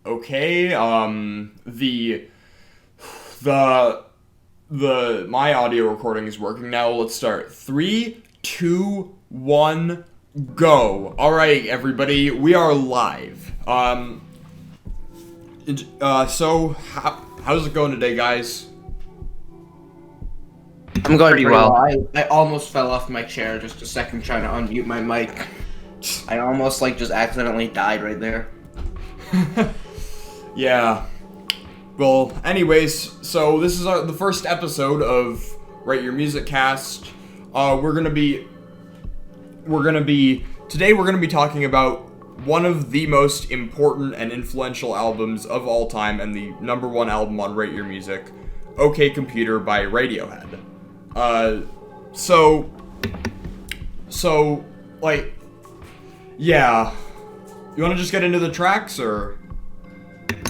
Okay, my audio recording is working now. Let's start. Three, two, one, go. All right, everybody, we are live. So how's it going today, guys? I'm going Pretty pretty well. well. I almost fell off my chair just a second trying to unmute my mic. I almost just accidentally died right there. Yeah. Well, anyways, so this is the first episode of RYMcast. Today we're gonna be talking about one of the most important and influential albums of all time and the number one album on Rate Your Music, OK Computer by Radiohead. Yeah. You wanna just get into the tracks, or?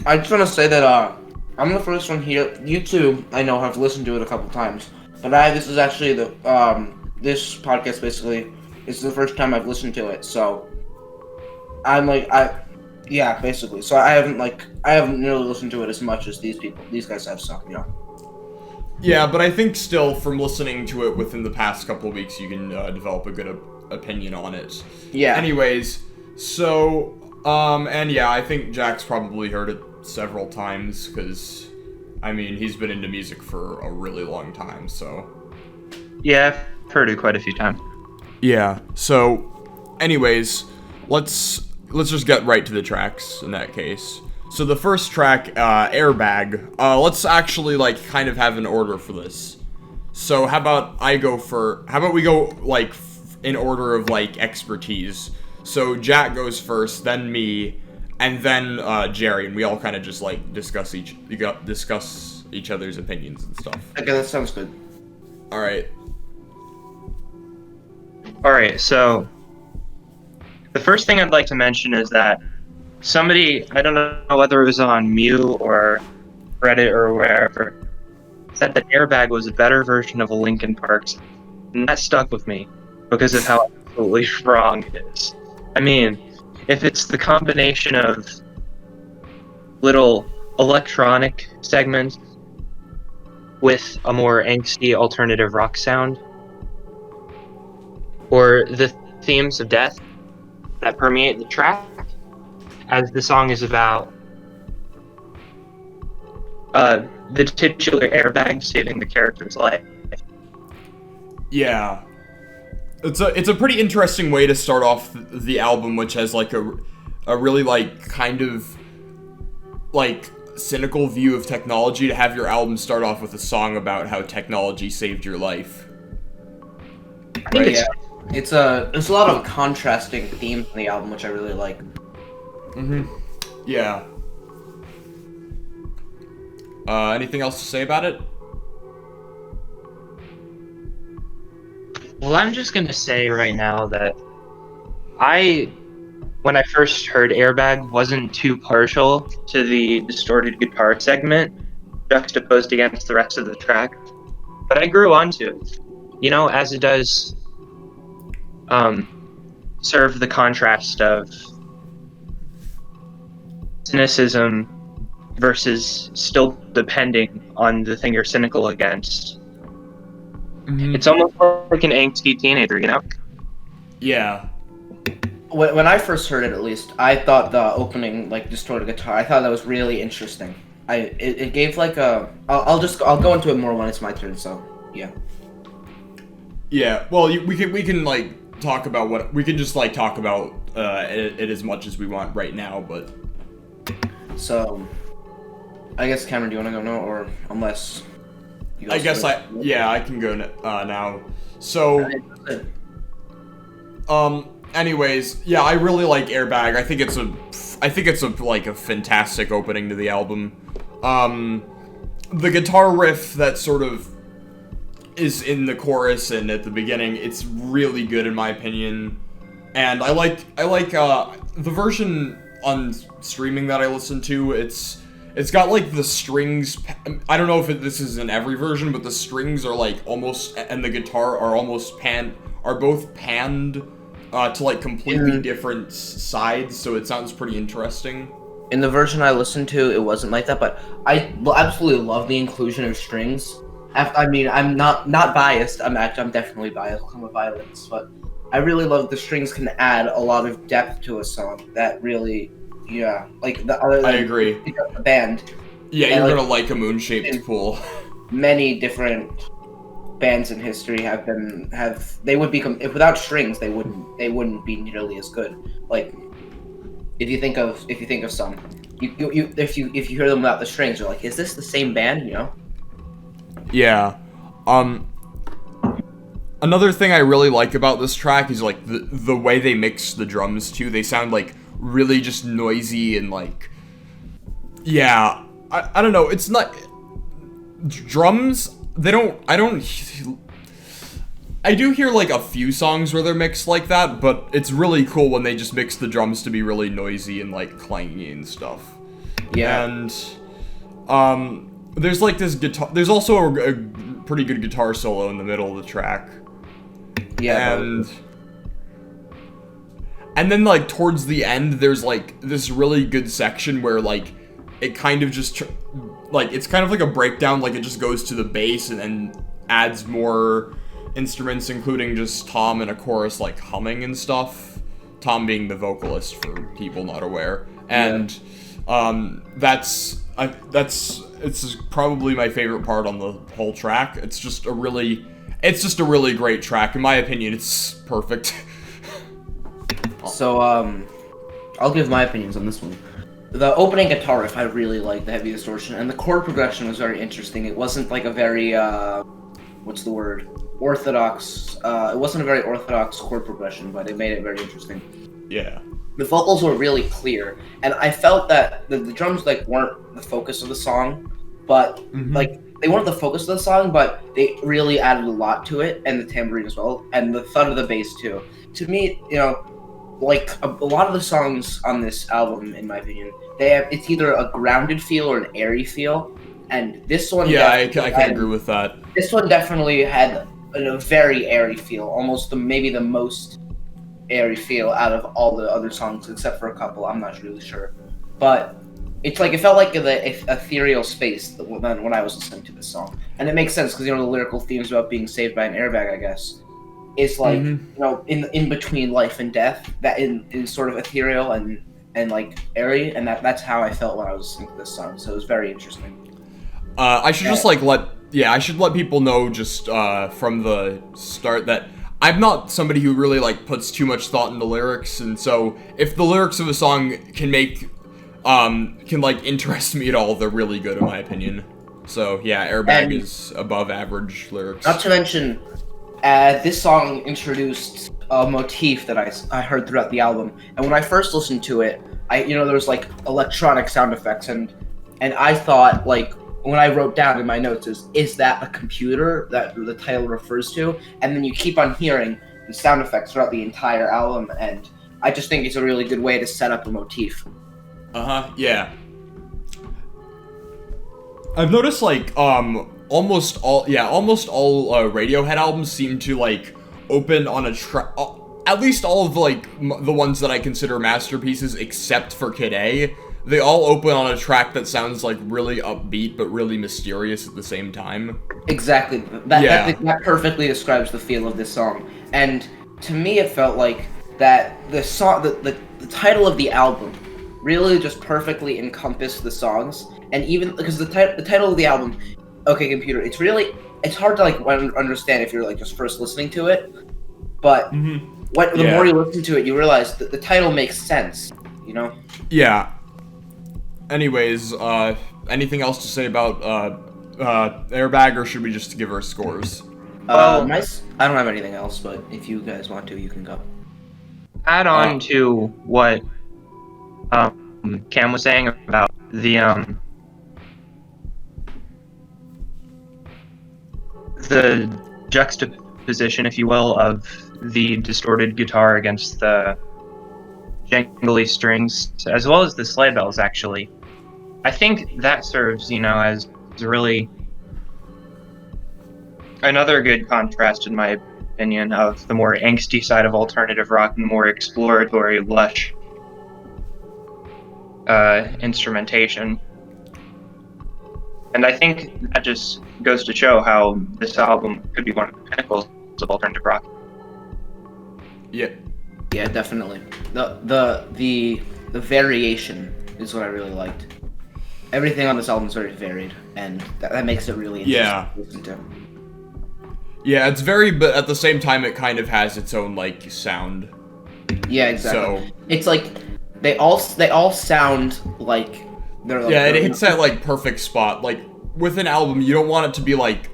I just want to say that I'm the first one here. You two, I know, have listened to it a couple times, but this is actually this podcast basically is the first time I've listened to it. So yeah, basically. So I haven't really listened to it as much as these guys have. So Yeah, but I think still, from listening to it within the past couple of weeks, you can develop a good opinion on it. Yeah. Anyways, so, and yeah, I think Jack's probably heard it several times, because, I mean, he's been into music for a really long time, so. Yeah, I've heard it quite a few times. Yeah, so, anyways, let's just get right to the tracks in that case. So the first track, Airbag, let's actually, kind of have an order for this. So how about we go, in order of, expertise. So Jack goes first, then me, and then, Jerry, and we all kind of just, discuss each other's opinions and stuff. Okay, that sounds good. Alright. Alright, so the first thing I'd like to mention is that somebody, I don't know whether it was on Mew or Reddit or wherever, said that Airbag was a better version of a Linkin Park song. And that stuck with me because of how absolutely wrong it is. I mean, if it's the combination of little electronic segments with a more angsty alternative rock sound, or the themes of death that permeate the track, as the song is about the titular airbag saving the character's life. Yeah. It's a pretty interesting way to start off the album, which has a really kind of cynical view of technology, to have your album start off with a song about how technology saved your life. I think It's there's a lot of contrasting themes in the album, which I really like. Yeah. Anything else to say about it? Well, I'm just gonna say right now that when I first heard Airbag, wasn't too partial to the distorted guitar segment juxtaposed against the rest of the track, but I grew onto it, as it does serve the contrast of cynicism versus still depending on the thing you're cynical against. It's almost like an angsty teenager, Yeah. When I first heard it, at least, I thought the opening distorted guitar. I thought that was really interesting. It gave I'll go into it more when it's my turn. So yeah. Yeah. Well, we can talk about what we can just talk about it as much as we want right now, but. So, I guess Cameron, do you want to go now, or unless? I guess I can go now. So. Anyways, yeah, I really like Airbag. I think it's a fantastic opening to the album. The guitar riff that sort of is in the chorus and at the beginning, it's really good in my opinion. And I like the version on streaming that I listened to. It's got the strings. I don't know if this is in every version, but the strings are almost, and the guitar are both panned to completely different sides, so it sounds pretty interesting. in the version I listened to, it wasn't like that, but I absolutely love the inclusion of strings. I mean, I'm not biased. I'm definitely biased. I'm a violinist, but I really love the strings can add a lot of depth to a song. That really, yeah, like the other I than agree. the band. Yeah, And, you're like, gonna like a moon-shaped pool. Many different bands in history they would become, if without strings they wouldn't be nearly as good. Like if you think of some, if you hear them without the strings, you're like, is this the same band? You know? Yeah. Another thing I really like about this track is like the way they mix the drums too. They sound like really just noisy and like, yeah, I don't know. It's not drums. I do hear like a few songs where they're mixed like that, but it's really cool when they just mix the drums to be really noisy and like clangy and stuff. Yeah. And there's like this guitar. There's also a pretty good guitar solo in the middle of the track. Yeah. And then like towards the end, there's like this really good section where like it kind of just like it's kind of like a breakdown. Like it just goes to the bass and then adds more instruments, including just Tom and a chorus like humming and stuff. Tom being the vocalist for people not aware. And it's probably my favorite part on the whole track. It's just a really great track. In my opinion, it's perfect. So I'll give my opinions on this one. The opening guitar riff, I really liked the heavy distortion, and the chord progression was very interesting. It wasn't like a very orthodox. It wasn't a very orthodox chord progression, but it made it very interesting. Yeah. The vocals were really clear, and I felt that the drums like weren't the focus of the song, but like they weren't the focus of the song, but they really added a lot to it, and the tambourine as well, and the thud of the bass too. To me, you know, like a lot of the songs on this album, in my opinion, it's either a grounded feel or an airy feel, and this one, yeah, I can agree with that. This one definitely had a very airy feel, almost maybe the most airy feel out of all the other songs, except for a couple. I'm not really sure, but it's like it felt like the ethereal space when I was listening to this song, and it makes sense because the lyrical themes about being saved by an airbag, I guess. It's like in between life and death, that in sort of ethereal and like airy, and that's how I felt when I was listening to this song. So it was very interesting. I should just like let people know just from the start that I'm not somebody who really like puts too much thought into lyrics, and so if the lyrics of a song can like interest me at all, they're really good in my opinion. So yeah, Airbag is above average lyrics. Not to mention, this song introduced a motif that I heard throughout the album, and when I first listened to it, there was like electronic sound effects, and I thought, like, when I wrote down in my notes, is that a computer that the title refers to? And then you keep on hearing the sound effects throughout the entire album, and I just think it's a really good way to set up a motif. Yeah. I've noticed like almost all Radiohead albums seem to like open on a track. At least all of like the ones that I consider masterpieces, except for Kid A, they all open on a track that sounds like really upbeat but really mysterious at the same time. Exactly. That perfectly describes the feel of this song. And to me, it felt like that the song, the title of the album, really just perfectly encompassed the songs. And even because the title of the album, OK Computer, it's hard to like understand if you're like just first listening to it. But the more you listen to it, you realize that the title makes sense. You know? Yeah. Anyways, anything else to say about Airbag, or should we just give our scores? I don't have anything else, but if you guys want to, you can go. Add on to what Cam was saying about the juxtaposition, if you will, of the distorted guitar against the jangly strings, as well as the sleigh bells, actually. I think that serves, as really another good contrast, in my opinion, of the more angsty side of alternative rock and the more exploratory, lush instrumentation. And I think that just goes to show how this album could be one of the pinnacles of alternative rock. Yeah. Yeah, definitely. The variation is what I really liked. Everything on this album is very varied, and that makes it really interesting to listen to. Yeah, it's very, but at the same time, it kind of has its own like sound. Yeah, exactly. So it's like they all sound like they're like, yeah, it hits that like perfect spot. Like with an album, you don't want it to be like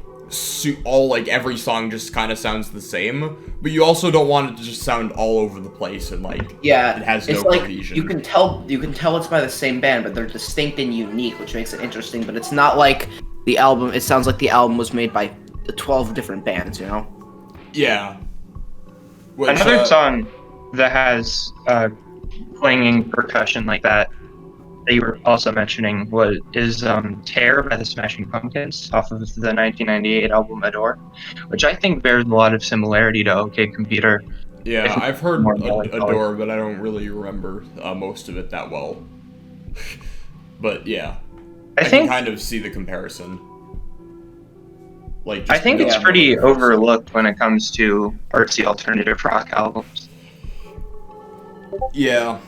all like every song just kind of sounds the same, but you also don't want it to just sound all over the place and like it has no cohesion. You can tell it's by the same band, but they're distinct and unique, which makes it interesting. But it's not like the album. It sounds like the album was made by 12 different bands, you know? Yeah. Which, another song that has clanging percussion like that you were also mentioning is Tear by the Smashing Pumpkins off of the 1998 album Adore, which I think bears a lot of similarity to OK Computer. Yeah, I've heard Adore, but I don't really remember most of it that well. But yeah, I can kind of see the comparison. Like, I think it's pretty overlooked when it comes to artsy alternative rock albums. Yeah.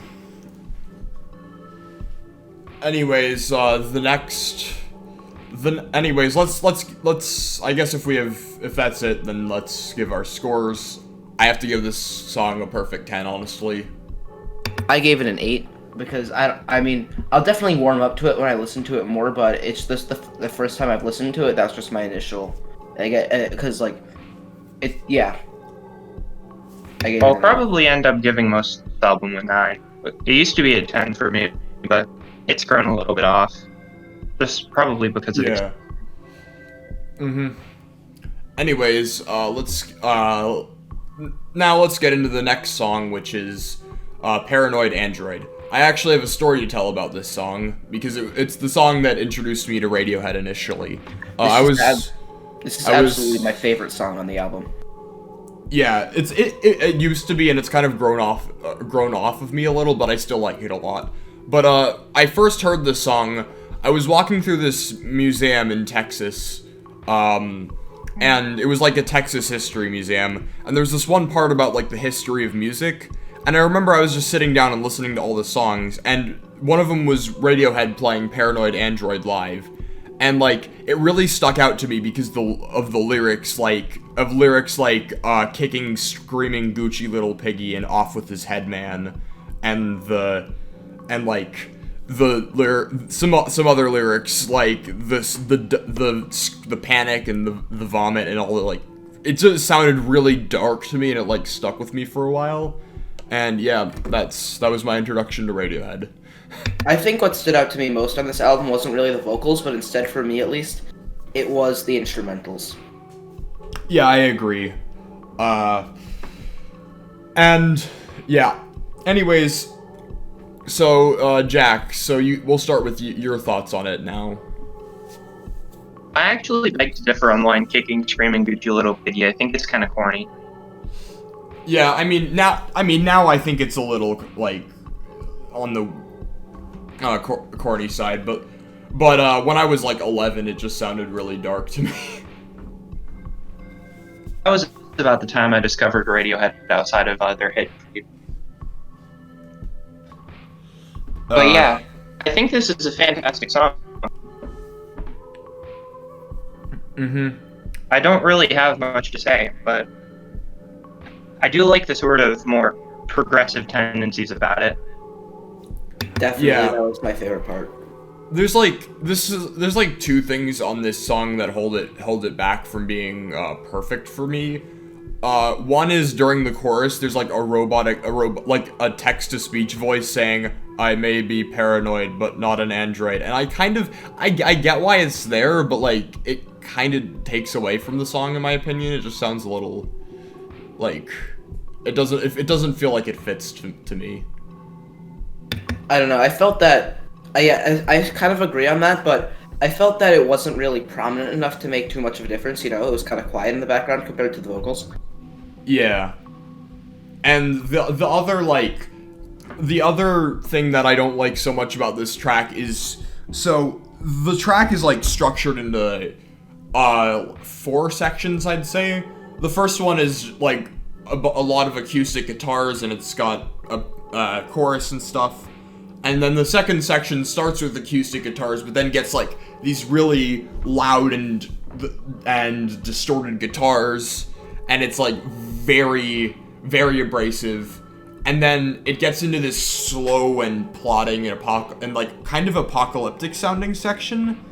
Anyways, let's I guess if that's it, then let's give our scores. I have to give this song a perfect 10, honestly. I gave it an 8 because I mean, I'll definitely warm up to it when I listen to it more, but it's just the first time I've listened to it, that's just my initial, because like, yeah. I'll probably end up giving most of the album a 9. It used to be a 10 for me, but it's grown a little bit off. Just probably because of it. Mm-hmm. Anyways, let's get into the next song, which is Paranoid Android. I actually have a story to tell about this song, because it's the song that introduced me to Radiohead initially. This is absolutely my favorite song on the album. Yeah, it used to be, and it's kind of grown off of me a little, but I still like it a lot. But I first heard this song, I was walking through this museum in Texas, and it was like a Texas history museum, and there was this one part about like the history of music, and I remember I was just sitting down and listening to all the songs, and one of them was Radiohead playing Paranoid Android live, and like it really stuck out to me because of the lyrics like kicking, screaming Gucci little piggy and off with his head man, and some other lyrics like the panic and the vomit and all the like, it just sounded really dark to me, and it like stuck with me for a while. And yeah, that was my introduction to Radiohead. I think what stood out to me most on this album wasn't really the vocals, but instead, for me at least, it was the instrumentals. Yeah, I agree. And yeah. Anyways, so Jack, we'll start with your thoughts on it now. I actually beg to differ on the line "kicking, screaming, Gucci little piggy." I think it's kind of corny. Yeah, I mean now I think it's a little like on the corny side, but when I was like 11, it just sounded really dark to me. That was about the time I discovered Radiohead outside of their hit. But yeah, I think this is a fantastic song. Mm-hmm. I don't really have much to say, but I do like the sort of more progressive tendencies about it. Definitely, yeah. That was my favorite part. There's like two things on this song that hold it back from being perfect for me. One is during the chorus, there's like a text-to-speech voice saying, "I may be paranoid, but not an android," and I get why it's there, but like it kind of takes away from the song in my opinion. It just sounds a little like it doesn't feel like it fits to me. I don't know. I felt that. I kind of agree on that, but I felt that it wasn't really prominent enough to make too much of a difference. You know, it was kind of quiet in the background compared to the vocals. Yeah, and the other like The other thing that I don't like so much about this track is, so the track is like structured into 4 sections, I'd say. The first one is like a lot of acoustic guitars, and it's got a chorus and stuff. And then the second section starts with acoustic guitars, but then gets like these really loud and distorted guitars, and it's like very, very abrasive. And then it gets into this slow and plodding and like kind of apocalyptic sounding section.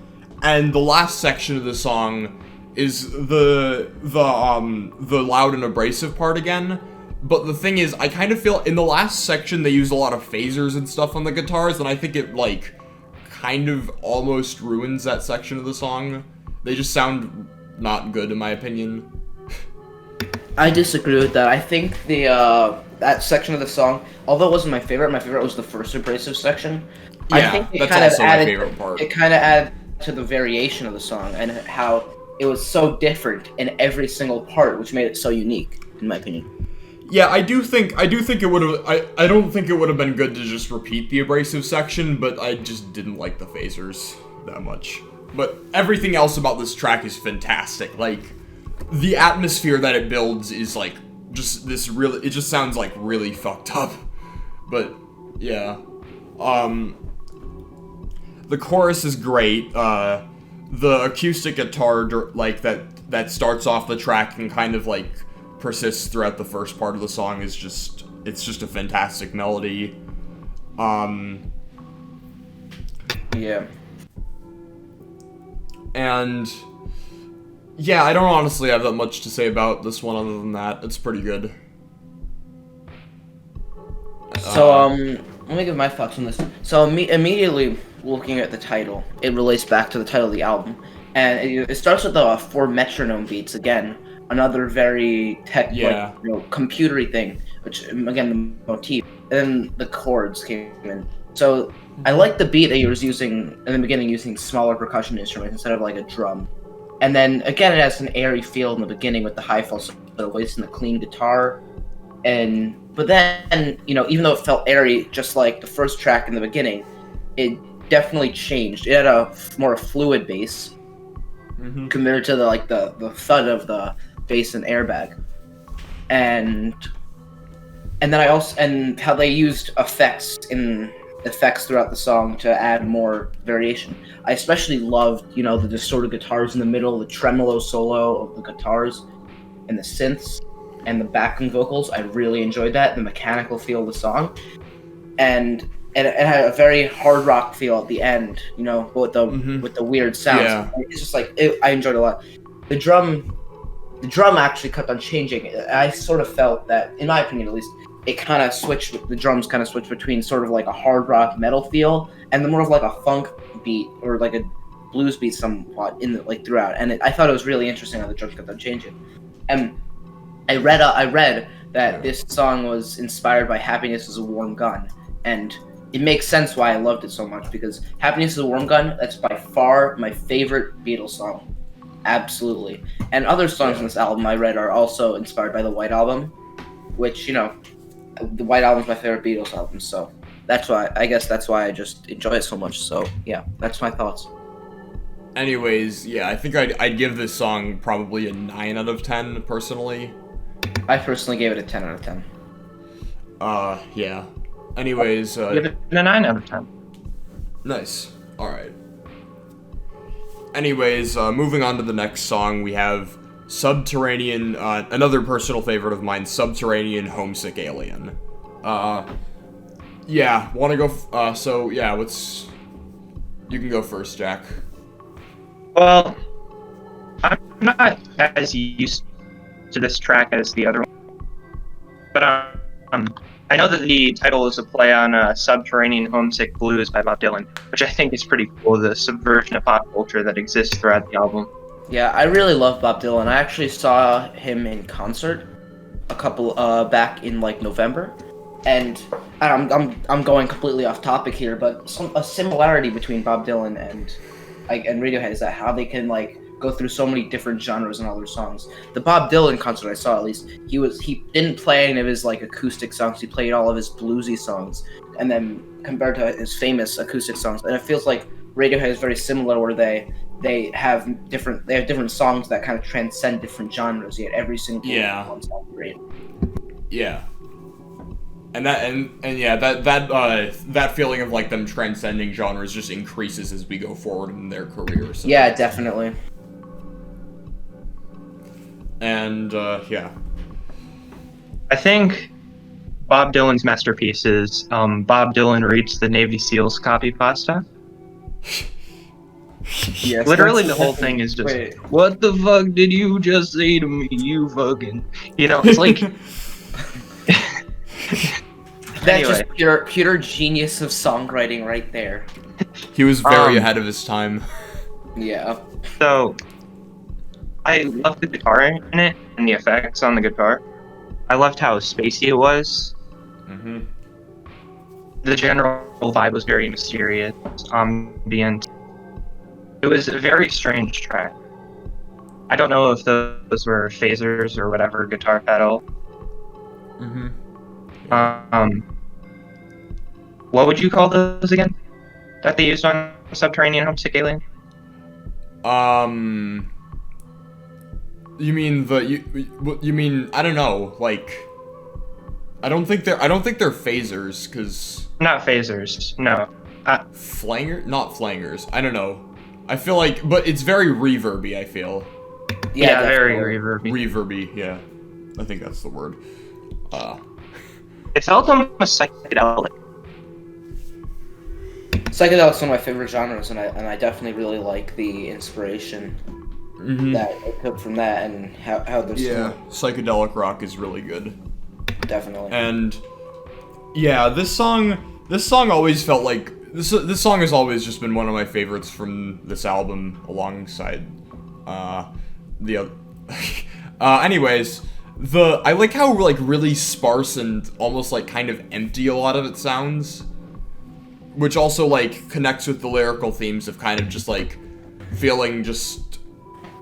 And the last section of the song is the loud and abrasive part again. But the thing is, I kind of feel in the last section they used a lot of phasers and stuff on the guitars, and I think it like kind of almost ruins that section of the song. They just sound not good in my opinion. I disagree with that. I think the that section of the song, although it wasn't my favorite was the first abrasive section. Yeah, I think that's also my favorite part. It kind of added to the variation of the song and how it was so different in every single part, which made it so unique, in my opinion. Yeah, I do think it would have. I don't think it would have been good to just repeat the abrasive section, but I just didn't like the phasers that much. But everything else about this track is fantastic. Like, the atmosphere that it builds is like just this really. It just sounds like really fucked up. But yeah, the chorus is great. The acoustic guitar like that starts off the track and kind of like persists throughout the first part of the song is just a fantastic melody. Yeah. And yeah, I don't honestly have that much to say about this one other than that. It's pretty good. So let me give my thoughts on this. So immediately looking at the title, it relates back to the title of the album, and it starts with the 4 metronome beats again. Another very computery thing, which again the motif, and then the chords came in. So I like the beat that he was using in the beginning, using smaller percussion instruments instead of like a drum. And then again, it has an airy feel in the beginning with the high falsetto voice and the clean guitar. But then, even though it felt airy, just like the first track in the beginning, it definitely changed. It had a more fluid bass compared to the thud of the bass and airbag, and then how they used effects throughout the song to add more variation. I especially loved, the distorted guitars in the middle, the tremolo solo of the guitars, and the synths, and the backing vocals. I really enjoyed that, the mechanical feel of the song, and it had a very hard rock feel at the end, with the weird sounds. Yeah. It's just like I enjoyed it a lot. The drum actually kept on changing. I sort of felt that, in my opinion at least, it kind of switched. The drums kind of switched between sort of like a hard rock metal feel and then more of like a funk beat or like a blues beat somewhat throughout. And I thought it was really interesting how the drums kept on changing. And I read that this song was inspired by "Happiness Is a Warm Gun," and it makes sense why I loved it so much, because "Happiness Is a Warm Gun," that's by far my favorite Beatles song. Absolutely. And other songs in this album I read are also inspired by the White Album, which, the White Album is my favorite Beatles album, so that's why I just enjoy it so much. So yeah, that's my thoughts. Anyways, yeah, I think I'd give this song probably a 9 out of 10 personally. I personally gave it a 10 out of 10. Yeah. Anyways, give it a 9 out of 10. Nice. All right. Anyways, moving on to the next song, we have Subterranean, another personal favorite of mine, Subterranean Homesick Alien. Yeah, wanna go, you can go first, Jack. Well, I'm not as used to this track as the other one, but I know that the title is a play on Subterranean Homesick Blues by Bob Dylan, which I think is pretty cool, the subversion of pop culture that exists throughout the album. Yeah, I really love Bob Dylan. I actually saw him in concert a couple back in November, and I'm going completely off topic here, but a similarity between Bob Dylan and Radiohead is that how they can go through so many different genres in all their songs. The Bob Dylan concert I saw, at least, he didn't play any of his like acoustic songs. He played all of his bluesy songs, and then compared to his famous acoustic songs, and it feels like Radiohead is very similar, where they have different songs that kind of transcend different genres. Yet every single one sounds great. Yeah. And that feeling of like them transcending genres just increases as we go forward in their careers. So. Yeah, definitely. And yeah. I think Bob Dylan's masterpiece is Bob Dylan reads the Navy SEALs copy pasta. Yes, literally the whole thing is just, what the fuck did you just say to me, you fucking, it's like that's just pure genius of songwriting right there. He was very ahead of his time. Yeah. So I loved the guitar in it and the effects on the guitar. I loved how spacey it was. Mm-hmm. The general vibe was very mysterious, ambient. It was a very strange track. I don't know if those were phasers or whatever guitar pedal. Mm-hmm. What would you call those again? That they used on Subterranean Homesick Alien? You mean you mean I don't know, like I don't think they're phasers, cause not phasers, no. Not flangers. I don't know. I feel like, but it's very reverby. I feel. Yeah, very reverby. Reverby, yeah. I think that's the word. It felt almost psychedelic. Psychedelic's one of my favorite genres, and I definitely really like the inspiration that I took from that and how there's psychedelic rock is really good. Definitely. And yeah, this song always felt like this song has always just been one of my favorites from this album, alongside the other. Anyways, I like how like really sparse and almost like kind of empty a lot of it sounds, which also like connects with the lyrical themes of kind of just like feeling just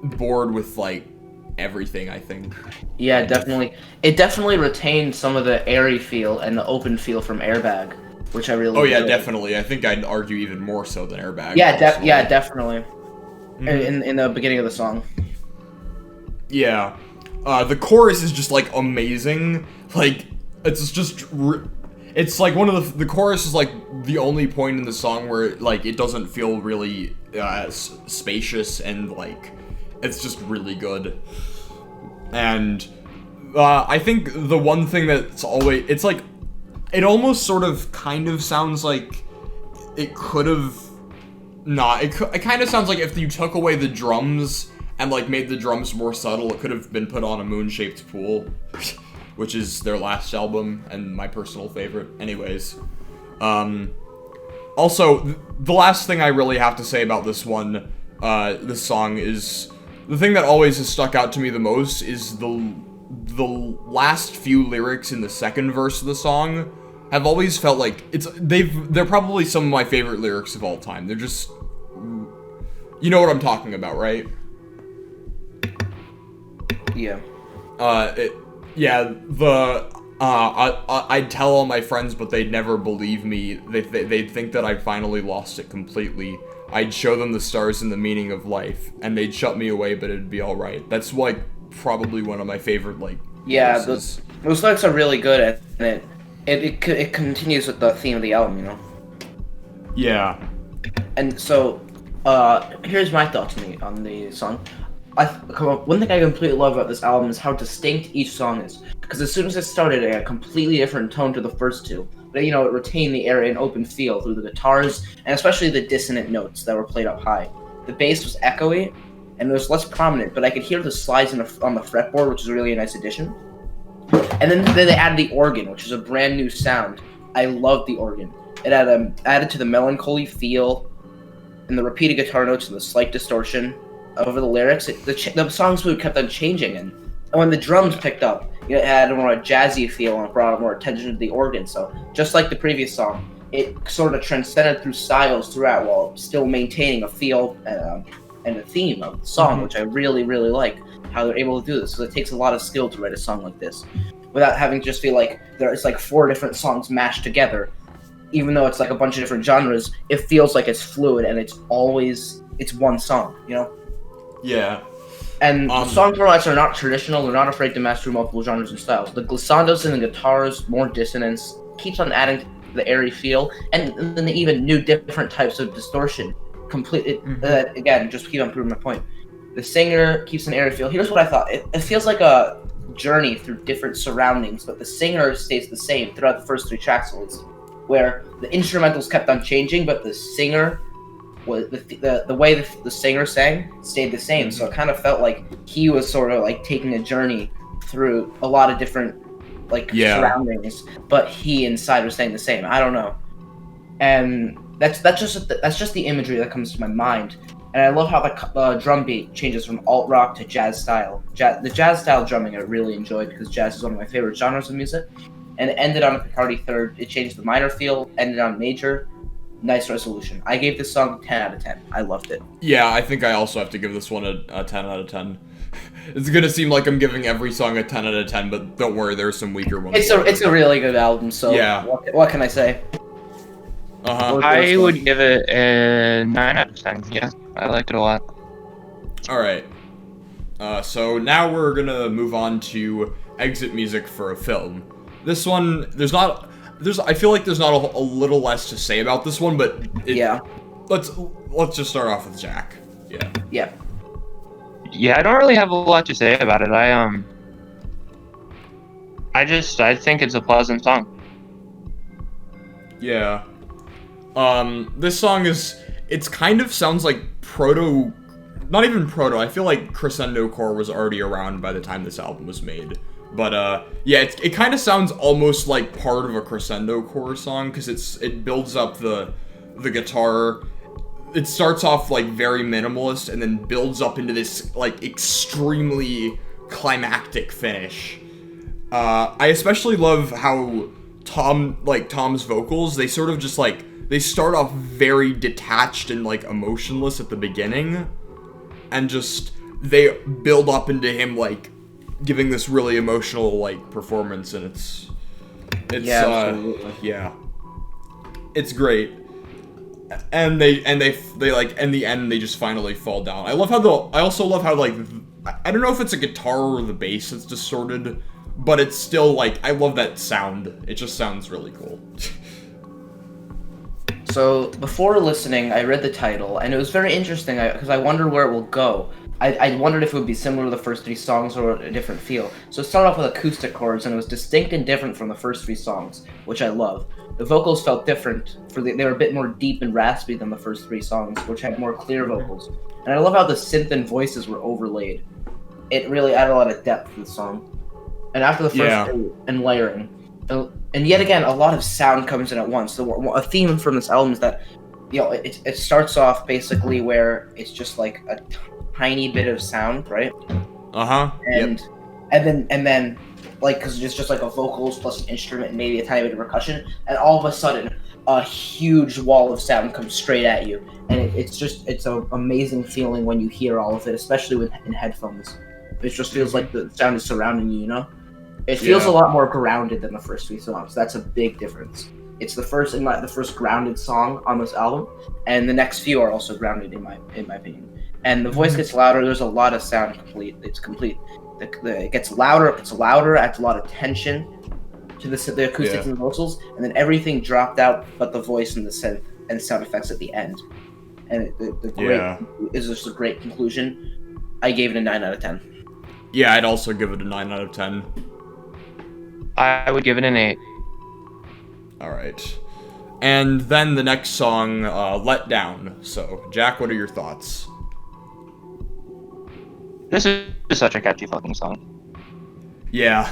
bored with like everything, I think. Yeah, definitely. It definitely retained some of the airy feel and the open feel from Airbag, which I really enjoyed. Definitely. I think I'd argue even more so than Airbag. Yeah, definitely. In the beginning of the song. Yeah. The chorus is just like amazing. Like it's just it's like one of the chorus is like the only point in the song where like it doesn't feel really spacious, and like it's just really good. And I think the one thing that's always, it's like it almost sort of kind of sounds like it could have not. It kind of sounds like if you took away the drums and like made the drums more subtle, it could have been put on a moon-shaped pool, which is their last album and my personal favorite. Anyways, also the last thing I really have to say about this song is the thing that always has stuck out to me the most is the last few lyrics in the second verse of the song have always felt like they're probably some of my favorite lyrics of all time. They're just, you know what I'm talking about, right? Yeah. I'd tell all my friends, but they'd never believe me. They'd think that I finally lost it completely. I'd show them the stars and the meaning of life, and they'd shut me away, but it'd be alright. That's like probably one of my favorite those lyrics are really good, and it continues with the theme of the album, you know. Yeah. And so, here's my thoughts on the song. One thing I completely love about this album is how distinct each song is. Because as soon as it started, it had a completely different tone to the first two. But, it retained the air and open feel through the guitars, and especially the dissonant notes that were played up high. The bass was echoey, and it was less prominent, but I could hear the slides on the fretboard, which is really a nice addition. And then they added the organ, which is a brand new sound. I loved the organ. It added to the melancholy feel, and the repeated guitar notes and the slight distortion over the lyrics. The songs mood kept on changing, and when the drums picked up, it had a more jazzy feel and brought more attention to the organ. So just like the previous song, it sort of transcended through styles throughout while still maintaining a feel and the theme of the song, which I really, really like how they're able to do this. So it takes a lot of skill to write a song like this, without having to just feel like there's like 4 different songs mashed together. Even though it's like a bunch of different genres, it feels like it's fluid and it's one song, you know? Yeah. And the song formats are not traditional. They're not afraid to mess through multiple genres and styles. The glissandos in the guitars, more dissonance, keeps on adding to the airy feel, and then even new different types of distortion. Again, just keep on proving my point. The singer keeps an airy feel. Here's what I thought. It feels like a journey through different surroundings, but the singer stays the same throughout the first 3 tracks, at least, where the instrumentals kept on changing, but the singer was the way the singer sang stayed the same. So it kind of felt like he was sort of like taking a journey through a lot of different surroundings, but he inside was staying the same. I don't know, and that's just the imagery that comes to my mind. And I love how the drum beat changes from alt rock to jazz style. The jazz style drumming I really enjoyed, because jazz is one of my favorite genres of music. And it ended on a Picardy third. It changed the minor feel, ended on major. Nice resolution. I gave this song 10 out of 10. I loved it. Yeah, I think I also have to give this one a 10 out of 10. It's gonna seem like I'm giving every song a 10 out of 10, but don't worry, there's some weaker ones. It's a really good album, so yeah. What can I say? I would give it a 9 out of 10. Yeah, I liked it a lot. Alright. So now we're gonna move on to exit music for a film. This one, I feel like there's not a little less to say about this one, but let's just start off with Jack. Yeah. Yeah, I don't really have a lot to say about it. I think it's a pleasant song. Yeah. This song it's kind of sounds like not even proto, I feel like crescendo core was already around by the time this album was made. But, yeah, it kind of sounds almost like part of a crescendo core song, because it builds up the guitar. It starts off, like, very minimalist, and then builds up into this, like, extremely climactic finish. I especially love how Tom's vocals, they sort of just, like, they start off very detached and, like, emotionless at the beginning, and just, they build up into him, like, giving this really emotional, like, performance, and it's it's great. And they like, in the end, they just finally fall down. I also love how, like, I don't know if it's a guitar or the bass that's distorted, but it's still, like, I love that sound. It just sounds really cool. So, before listening, I read the title, and it was very interesting, because I wondered where it will go. I wondered if it would be similar to the first 3 songs or a different feel. So it started off with acoustic chords, and it was distinct and different from the first 3 songs, which I love. The vocals felt different. They were a bit more deep and raspy than the first 3 songs, which had more clear vocals. And I love how the synth and voices were overlaid. It really added a lot of depth to the song. And after the first 2, and layering. And yet again, a lot of sound comes in at once. A theme from this album is that, you know, it starts off basically where it's just like a tiny bit of sound, right? And then like, because it's just like a vocals plus an instrument and maybe a tiny bit of percussion, and all of a sudden a huge wall of sound comes straight at you, and it's an amazing feeling when you hear all of it, especially in headphones. It just feels like the sound is surrounding you, you know? It feels a lot more grounded than the first 3 songs. That's a big difference. It's the first grounded song on this album, and the next few are also grounded in my opinion. And the voice gets louder. There's a lot of sound complete. It's complete. It gets louder. Adds a lot of tension to the acoustics and the vocals, and then everything dropped out, but the voice and the synth and sound effects at the end. And it's just a great conclusion. I gave it a 9 out of 10. Yeah, I'd also give it a 9 out of 10. I would give it an 8. Alright. And then the next song, Let Down. So, Jack, what are your thoughts? This is such a catchy fucking song. Yeah.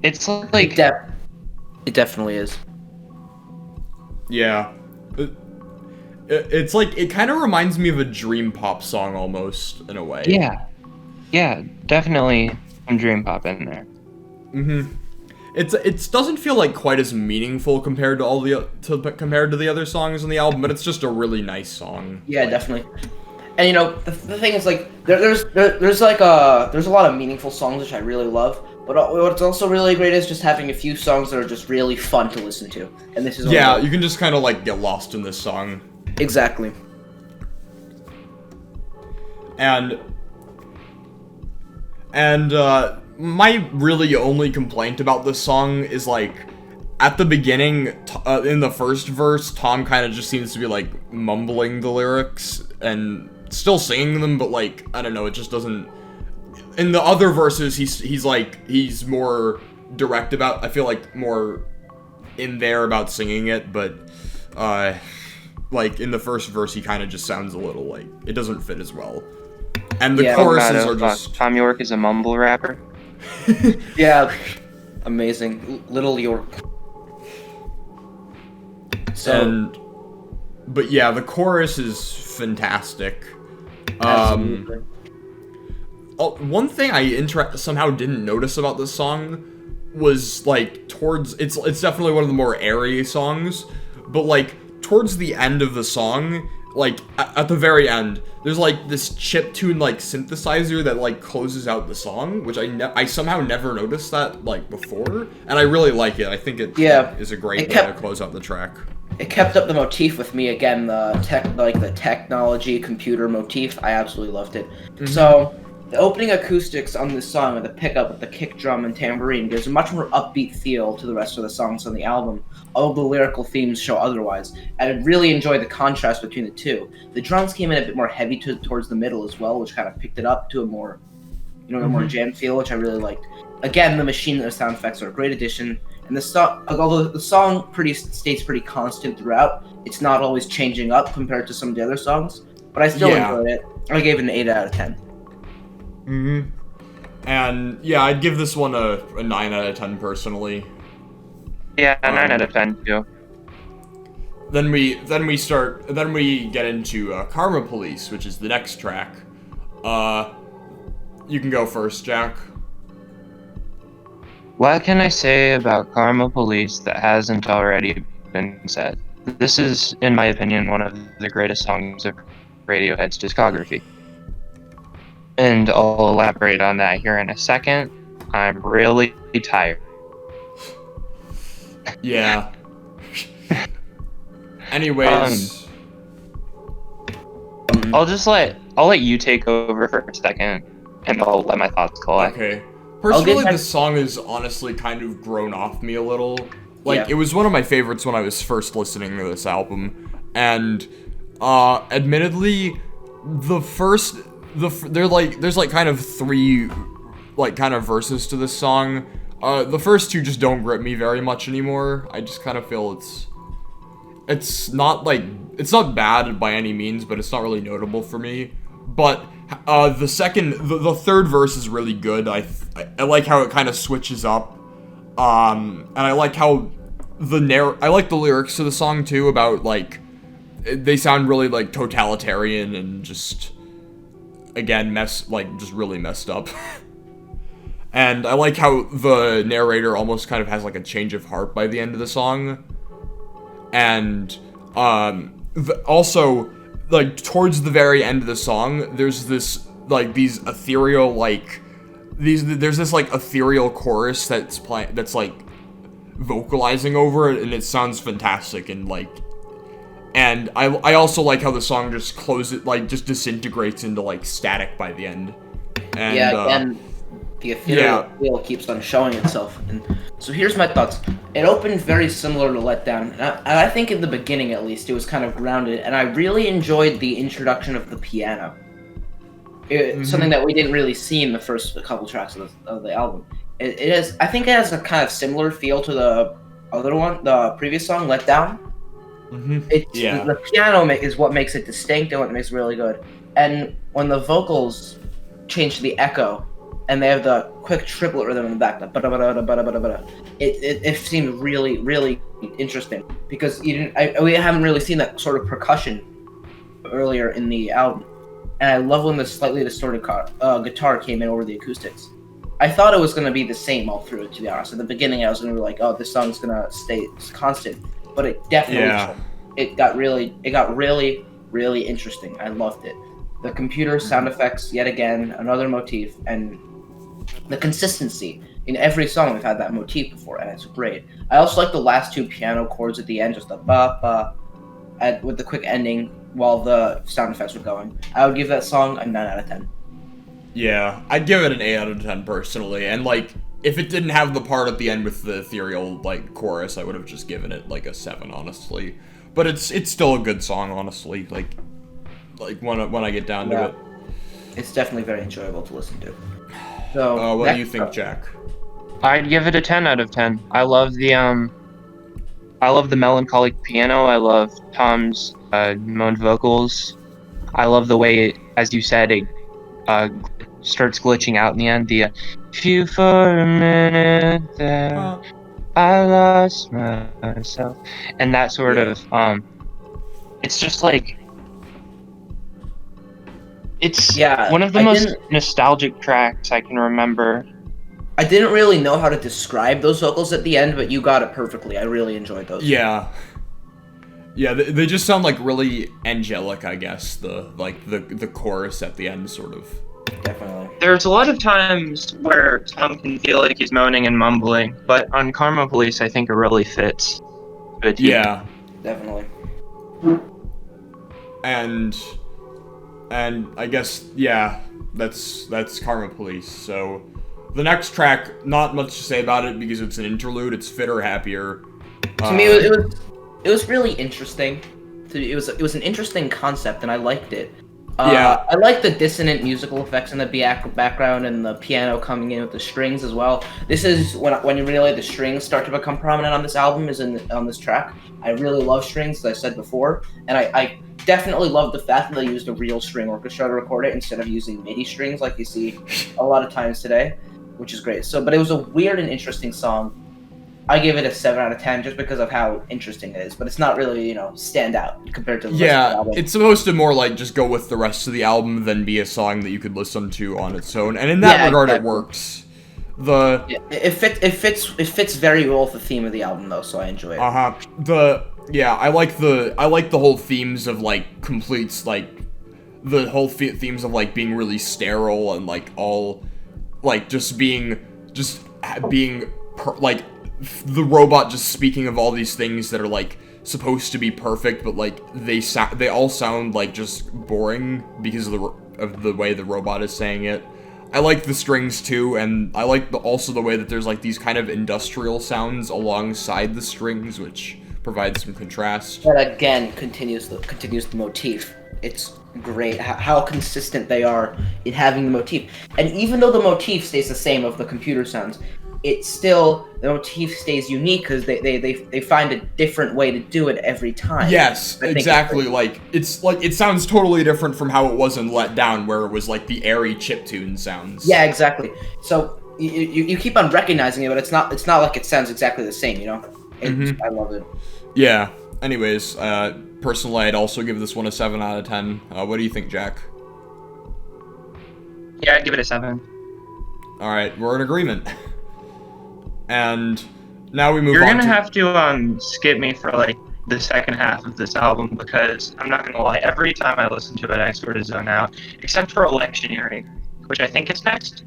It's like... It definitely is. Yeah. It's like, it kind of reminds me of a dream pop song almost, in a way. Yeah. Yeah, definitely some dream pop in there. It doesn't feel like quite as meaningful compared to the other songs on the album, but it's just a really nice song. Yeah, definitely. And the thing is like there's like there's a lot of meaningful songs which I really love, but what's also really great is just having a few songs that are just really fun to listen to. And this is you can just kind of like get lost in this song. Exactly. And my really only complaint about this song is like at the beginning, in the first verse, Tom kind of just seems to be like mumbling the lyrics and still singing them, but like I don't know, it just doesn't. In the other verses, he's more direct about. I feel like more in there about singing it, but like in the first verse, he kind of just sounds a little like it doesn't fit as well. And the choruses are just. Tom York is a mumble rapper. Yeah, amazing, Little York. But yeah, the chorus is fantastic. Absolutely. One thing I somehow didn't notice about this song was like it's definitely one of the more airy songs, but like towards the end of the song, like at the very end, there's like this chiptune like synthesizer that like closes out the song, which I somehow never noticed that like before, and I really like it. I think it is a great way to close out the track. It kept up the motif with me again, the technology computer motif. I absolutely loved it. Mm-hmm. So the opening acoustics on this song with the pickup with the kick drum and tambourine gives a much more upbeat feel to the rest of the songs on the album, although the lyrical themes show otherwise. And I really enjoyed the contrast between the two. The drums came in a bit more heavy towards the middle as well, which kind of picked it up to a more, a more jam feel, which I really liked. Again, the machine and the sound effects are a great addition. And the song, although the song stays pretty constant throughout, it's not always changing up compared to some of the other songs. But I still enjoyed it. I gave it an 8 out of 10. Mm-hmm. And yeah, I'd give this one a 9 out of 10 personally. Yeah, 9 out of 10 too. Then we get into Karma Police, which is the next track. You can go first, Jack. What can I say about Karma Police that hasn't already been said? This is, in my opinion, one of the greatest songs of Radiohead's discography. And I'll elaborate on that here in a second. I'm really tired. Yeah. Anyways. I'll let you take over for a second, and I'll let my thoughts collect. Okay. Personally, this song has honestly kind of grown off me a little. Like, It was one of my favorites when I was first listening to this album. And, admittedly, there's kind of three, like, kind of verses to this song. The first two just don't grip me very much anymore. I just kind of feel it's not bad by any means, but it's not really notable for me. But the third verse is really good. I like how it kind of switches up, and I like how I like the lyrics to the song too. About like they sound really like totalitarian and just again just really messed up. And I like how the narrator almost kind of has like a change of heart by the end of the song, and also. Like, towards the very end of the song, there's this, like, there's this, like, ethereal chorus that's like, vocalizing over it, and it sounds fantastic, and, like, and I also like how the song just just disintegrates into, like, static by the end. And, and the ethereal feel keeps on showing itself. And so here's my thoughts. It opened very similar to Let Down, and I think in the beginning at least it was kind of grounded, and I really enjoyed the introduction of the piano. It's something that we didn't really see in the first couple tracks of the album. I think it has a kind of similar feel to the other one, the previous song, Let Down. The piano is what makes it distinct and what makes it really good. And when the vocals change to the echo, and they have the quick triplet rhythm in the back, it seemed really, really interesting because we haven't really seen that sort of percussion earlier in the album, and I love when the slightly distorted guitar came in over the acoustics. I thought it was going to be the same all through it, to be honest. At the beginning, I was going to be like, "Oh, this song's going to stay constant," but it definitely it got really, really interesting. I loved it. The computer sound effects, yet again, another motif, and the consistency. In every song, we've had that motif before, and it's great. I also like the last two piano chords at the end, just the ba-ba, with the quick ending while the sound effects were going. I would give that song a 9 out of 10. Yeah, I'd give it an 8 out of 10 personally, and like, if it didn't have the part at the end with the ethereal, like, chorus, I would have just given it, like, a 7, honestly. But it's still a good song, honestly, like when I get down to it. It's definitely very enjoyable to listen to. So, what do you think, Jack? I'd give it a 10 out of 10. I love the melancholic piano. I love Tom's moaned vocals. I love the way it, as you said, it starts glitching out in the end. The few for a minute there, I lost myself, and that sort of it's just like it's one of the most nostalgic tracks I can remember. I didn't really know how to describe those vocals at the end, but you got it perfectly. I really enjoyed those. Yeah. Yeah, they just sound like really angelic, I guess. The chorus at the end, sort of. Definitely. There's a lot of times where Tom can feel like he's moaning and mumbling, but on Karma Police, I think it really fits. Yeah. Definitely. And I guess, yeah, that's Karma Police. So the next track, not much to say about it because it's an interlude. It's Fit or Happier. To me, it was really interesting. It was an interesting concept, and I liked it. I like the dissonant musical effects in the background and the piano coming in with the strings as well. This is when you really the strings start to become prominent on this album, on this track. I really love strings, as I said before, and I definitely love the fact that they used a real string orchestra to record it instead of using MIDI strings like you see a lot of times today, which is great. But it was a weird and interesting song. I give it a 7 out of 10 just because of how interesting it is, but it's not really, stand out compared to the rest of the album. It's supposed to more like just go with the rest of the album than be a song that you could listen to on its own, and in that regard, it works. It fits very well with the theme of the album though, so I enjoy it. I like the whole themes of like completes like the whole themes of like being really sterile and like all like being like the robot just speaking of all these things that are like supposed to be perfect, but like they all sound like just boring because of the way the robot is saying it. I like the strings too, and I like also the way that there's like these kind of industrial sounds alongside the strings, which provides some contrast. That again continues the motif. It's great how consistent they are in having the motif, and even though the motif stays the same of the computer sounds, the motif stays unique because they find a different way to do it every time. Yes, exactly. It sounds totally different from how it was in Let Down, where it was like the airy chiptune sounds. Yeah, exactly. So you keep on recognizing it, but it's not like it sounds exactly the same. I love it. Yeah. Anyways, personally, I'd also give this one a 7 out of 10. What do you think, Jack? Yeah, I'd give it a 7. All right, we're in agreement. And now we move You're on. You're gonna have to skip me for like the second half of this album because I'm not gonna lie, every time I listen to it, I sort of zone out, except for Electioneering, which I think is next.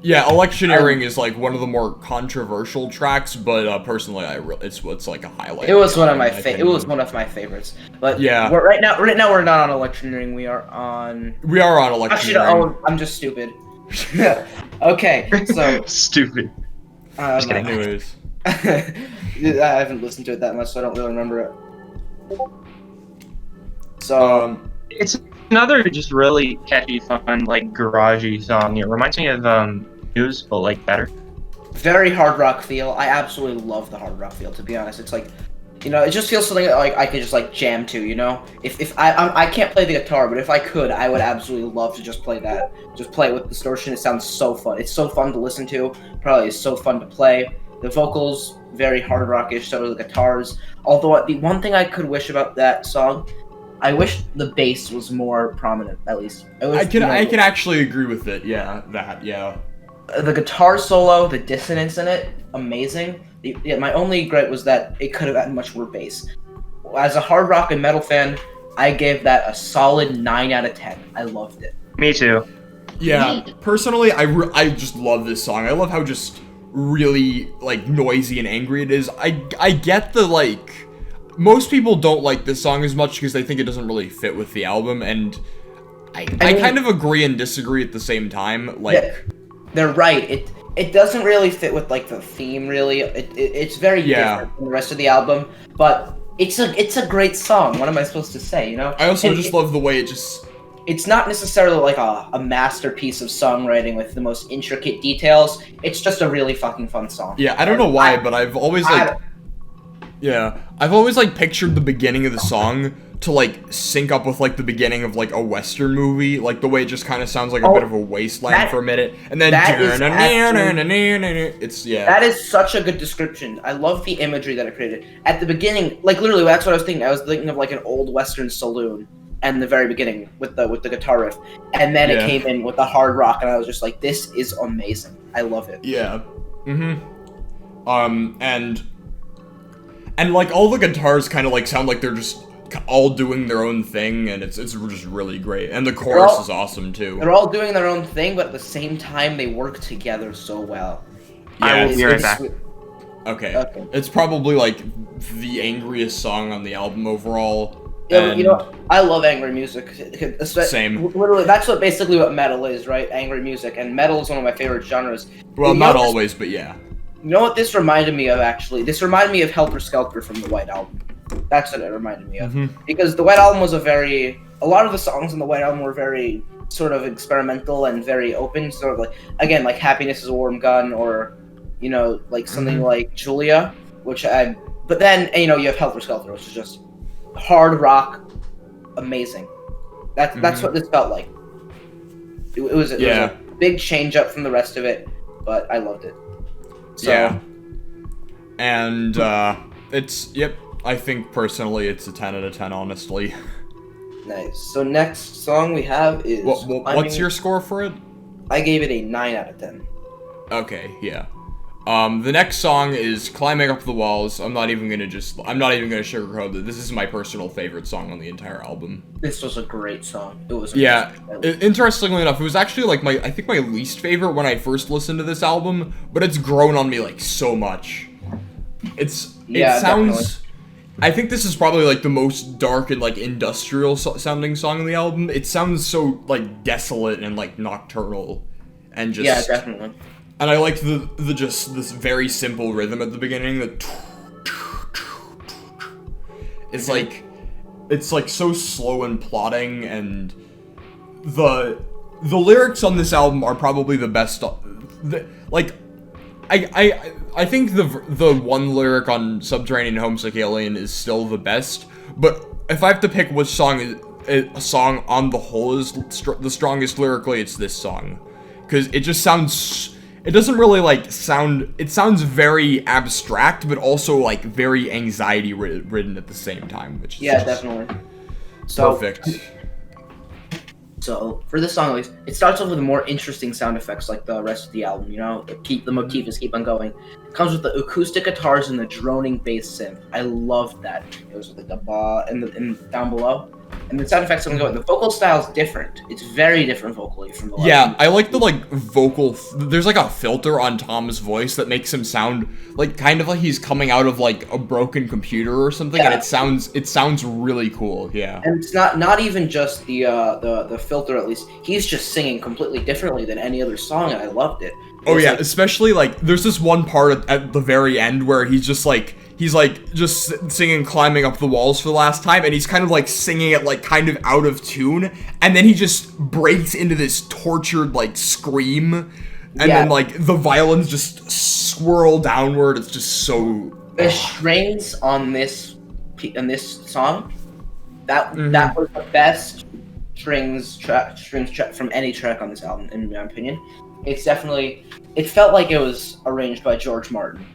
Yeah, Electioneering is like one of the more controversial tracks, but personally, it's like a highlight. It was one of my favorites. But yeah, right now we're not on Electioneering. We are on Electioneering. Actually, I'm just stupid. Okay, so stupid. Just kidding. Anyways, I haven't listened to it that much, so I don't really remember it. So it's another just really catchy, fun, like garagey song. It reminds me of News, but like better. Very hard rock feel. I absolutely love the hard rock feel. To be honest, it's like, it just feels something that like I could just like jam to. If I can't play the guitar, but if I could, I would absolutely love to just play that. Just play it with distortion. It sounds so fun. It's so fun to listen to. Probably is so fun to play. The vocals very hard rockish. So are the guitars. Although the one thing I could wish about that song, I wish the bass was more prominent. At least I can actually agree with it. Yeah, the guitar solo, the dissonance in it, amazing. My only gripe was that it could have had much more bass. As a hard rock and metal fan, I gave that a solid 9 out of 10. I loved it. Me too. Yeah, personally, I just love this song. I love how just really, like, noisy and angry it is. I get the, like, most people don't like this song as much because they think it doesn't really fit with the album, and I mean, kind of agree and disagree at the same time. Like, they're right. It doesn't really fit with, like, the theme, really. It's very different from the rest of the album, but it's a great song. What am I supposed to say, you know? I also just love the way it just... It's not necessarily like a masterpiece of songwriting with the most intricate details. It's just a really fucking fun song. Yeah, I don't know why, but I've always, like... Yeah, I've always, like, pictured the beginning of the song to, like, sync up with, like, the beginning of, like, a Western movie. Like, the way it just kind of sounds like a bit of a wasteland for a minute. And then... It's, yeah. That is such a good description. I love the imagery that it created. At the beginning, like, literally, that's what I was thinking. I was thinking of, like, an old Western saloon. And the very beginning with the guitar riff, and then it came in with the hard rock, and I was just like, "This is amazing! I love it." Yeah. And like all the guitars kind of like sound like they're just all doing their own thing, and it's just really great. And the chorus is awesome too. They're all doing their own thing, but at the same time, they work together so well. Yeah, I will be right back. Okay. It's probably like the angriest song on the album overall. Yeah, you know, I love angry music. Same. Literally, that's basically what metal is, right? Angry music, and metal is one of my favorite genres. Well, not always, but yeah. You know what this reminded me of, actually? This reminded me of Helter Skelter from the White Album. That's what it reminded me of. Because the White Album was a lot of the songs on the White Album were very sort of experimental and very open, sort of like, again, like Happiness is a Warm Gun, or, you know, like something like Julia, but then, you know, you have Helter Skelter, which is just hard rock, amazing. That's what this felt like. It was a big change up from the rest of it, but I loved it. So, yeah. And I think personally it's a 10 out of 10, honestly. Nice. So next song we have is... What's your score for it? I gave it a 9 out of 10. Okay, yeah. The next song is Climbing Up the Walls. I'm not even gonna sugarcoat it. This is my personal favorite song on the entire album. This was a great song. It was interestingly enough, it was actually like my least favorite when I first listened to this album, but it's grown on me like so much. It sounds definitely. I think this is probably like the most dark and like industrial sounding song on the album. It sounds so like desolate and like nocturnal and just... Yeah, definitely. And I like the just this very simple rhythm at the beginning. It's like so slow and plodding, and the lyrics on this album are probably the best. I think the one lyric on Subterranean Homesick Alien is still the best. But if I have to pick which song a song on the whole is the strongest lyrically, it's this song, because it just sounds. It doesn't really, like, sound... It sounds very abstract, but also, like, very anxiety-ridden at the same time, which is definitely. So, perfect. So, for this song, at least, it starts off with more interesting sound effects like the rest of the album, you know? The motifs keep on going. It comes with the acoustic guitars and the droning bass synth. I loved that. It was like the ba and down below. And the sound effects I'm going. The vocal style is different. It's very different vocally from the last one. I like the like vocal. There's like a filter on Tom's voice that makes him sound like kind of like he's coming out of like a broken computer or something, and it sounds really cool. Yeah. And it's not even just the filter. At least he's just singing completely differently than any other song, and I loved it. Especially like there's this one part at the very end where he's just singing Climbing Up the Walls for the last time, and he's kind of like singing it like kind of out of tune, and then he just breaks into this tortured like scream, and then like the violins just swirl downward. It's just so... The strings on this song, that was the best strings track from any track on this album, in my opinion. It's definitely... It felt like it was arranged by George Martin,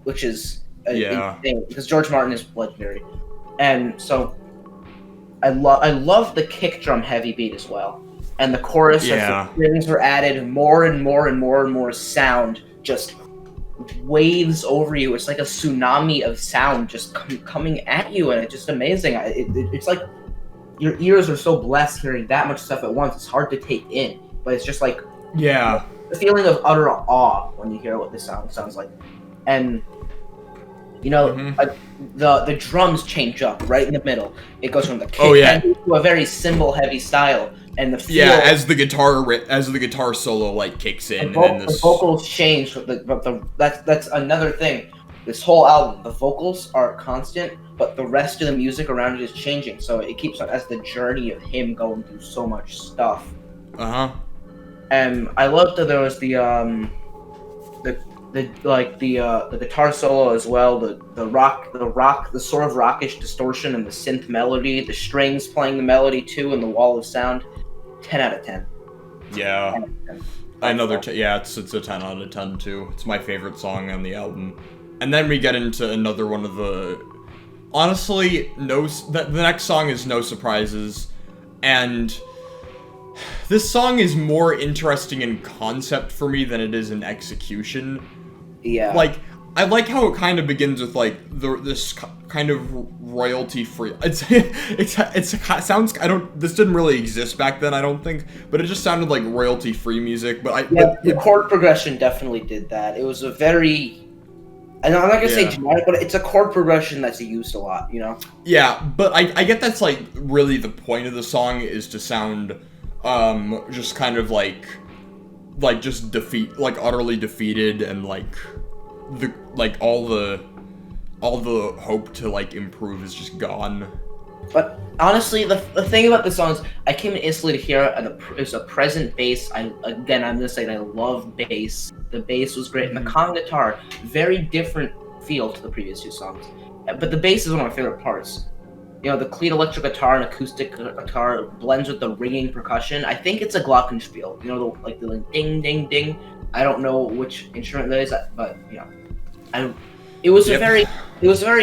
which is... insane, because George Martin is legendary, and so I love the kick drum heavy beat as well, and the chorus. As the strings were added, more and more and more and more sound just waves over you. It's like a tsunami of sound just coming at you, and it's just amazing. It's like your ears are so blessed hearing that much stuff at once. It's hard to take in, but it's just like Yeah. the feeling of utter awe when you hear what this sounds like, and Mhm. the drums change up right in the middle. It goes from the kick Oh, yeah. to a very cymbal heavy style, and the feel, Yeah, as the guitar solo like kicks in, and the this. vocals change. That's another thing. This whole album, the vocals are constant, but the rest of the music around it is changing. So it keeps on as the journey of him going through so much stuff. Uh-huh. And I loved that there was the guitar solo as well, the sort of rockish distortion and the synth melody, the strings playing the melody too, and the wall of sound. 10 out of 10. Yeah. 10 out of 10. It's a 10 out of 10 too. It's my favorite song on the album. And then we get into another one of the... Honestly, the next song is No Surprises, and this song is more interesting in concept for me than it is in execution. Yeah. Like, I like how it kind of begins with like this kind of royalty free. It sounds this didn't really exist back then, I don't think, but it just sounded like royalty free music. The chord progression definitely did that. It was a very, and I'm not gonna say generic, but it's a chord progression that's used a lot, you know. Yeah, but I get that's like really the point of the song is to sound just kind of like just utterly defeated, and all the hope to like improve is just gone. But honestly, the thing about the song is I came in instantly to hear it's a present bass. I'm gonna say I love bass. The bass was great, and the con guitar, very different feel to the previous two songs. But the bass is one of my favorite parts. You know, the clean electric guitar and acoustic guitar blends with the ringing percussion. I think it's a glockenspiel. You know, the ding ding ding. I don't know which instrument that is, but you know, it was a very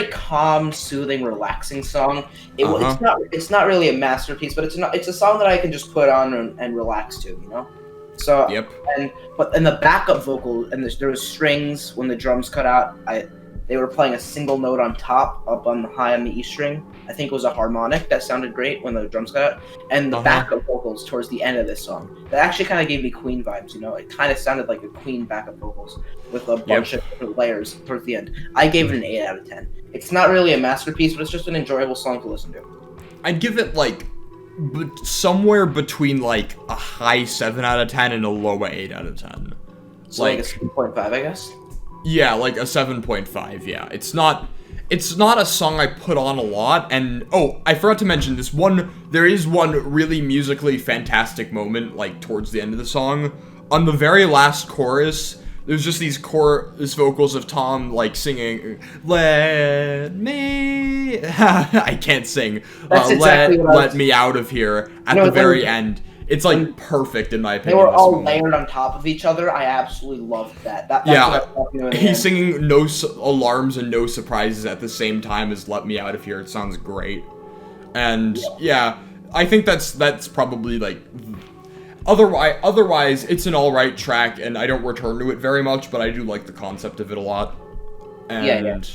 calm, soothing, relaxing song. It's not really a masterpiece, but it's a song that I can just put on and relax to, you know. So but the backup vocal and there was strings when the drums cut out. They were playing a single note on top, up on the high on the E string. I think it was a harmonic that sounded great when the drums cut out. And the backup vocals towards the end of this song, that actually kind of gave me Queen vibes, you know? It kind of sounded like a Queen backup vocals with a bunch of different layers towards the end. I gave it an 8 out of 10. It's not really a masterpiece, but it's just an enjoyable song to listen to. I'd give it somewhere between like a high 7 out of 10 and a low 8 out of 10. So like a 7.5, I guess? Yeah, like a 7.5, yeah. It's not a song I put on a lot, and I forgot to mention there is one really musically fantastic moment, like, towards the end of the song. On the very last chorus, there's just these vocals of Tom, like, singing, "Let me..." I can't sing. That's exactly let me out of here, at the very end. It's like perfect in my opinion. They were all layered on top of each other. I absolutely loved that. He's singing "No Alarms and No Surprises" at the same time as "Let Me Out of Here." It sounds great, and I think that's probably like. Otherwise, it's an alright track, and I don't return to it very much, but I do like the concept of it a lot. And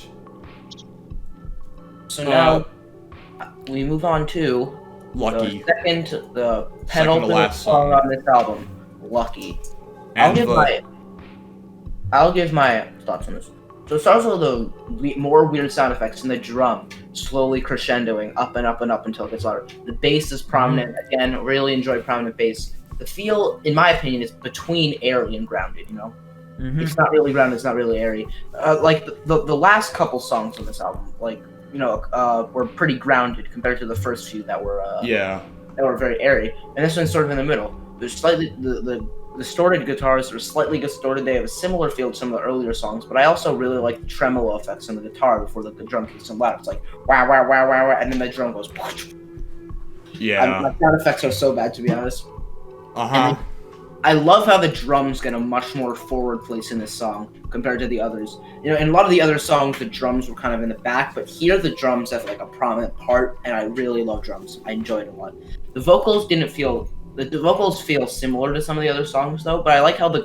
so now we move on to. Lucky. The penultimate song on this album, Lucky. I'll give my thoughts on this. So it starts with the more weird sound effects and the drum slowly crescendoing up and up and up until it gets louder. The bass is prominent. Again, really enjoy prominent bass. The feel, in my opinion, is between airy and grounded, you know? It's not really grounded, it's not really airy. Like the last couple songs on this album, like, you know, were pretty grounded compared to the first few that were very airy, and this one's sort of in the middle. There's slightly the distorted guitars are slightly distorted. They have a similar feel to some of the earlier songs, but I also really like the tremolo effects on the guitar before the drum kicks in loud. It's like wow wow wow wow wow, and then the drum goes. Yeah. My sound effects are so bad, to be honest. I love how the drums get a much more forward place in this song compared to the others. You know, in a lot of the other songs, the drums were kind of in the back, but here the drums have like a prominent part, and I really love drums. I enjoy it a lot. The vocals the vocals feel similar to some of the other songs though, but I like how the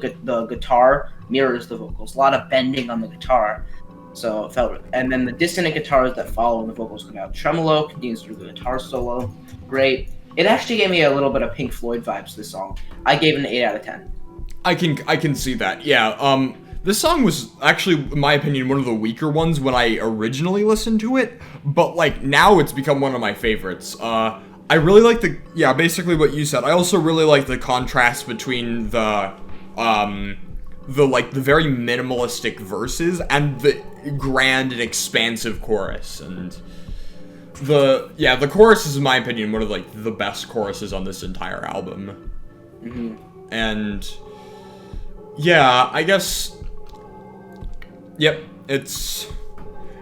guitar mirrors the vocals. A lot of bending on the guitar. So it felt, and then the dissonant guitars that follow and the vocals come out. Tremolo continues through the guitar solo. Great. It actually gave me a little bit of Pink Floyd vibes, this song. I gave it an 8 out of 10. I can see that. Yeah. This song was actually, in my opinion, one of the weaker ones when I originally listened to it, but like now it's become one of my favorites. I really like basically what you said. I also really like the contrast between the very minimalistic verses and the grand and expansive chorus. And the chorus is, in my opinion, one of like the best choruses on this entire album. Mm-hmm. And yeah, I guess, yep, it's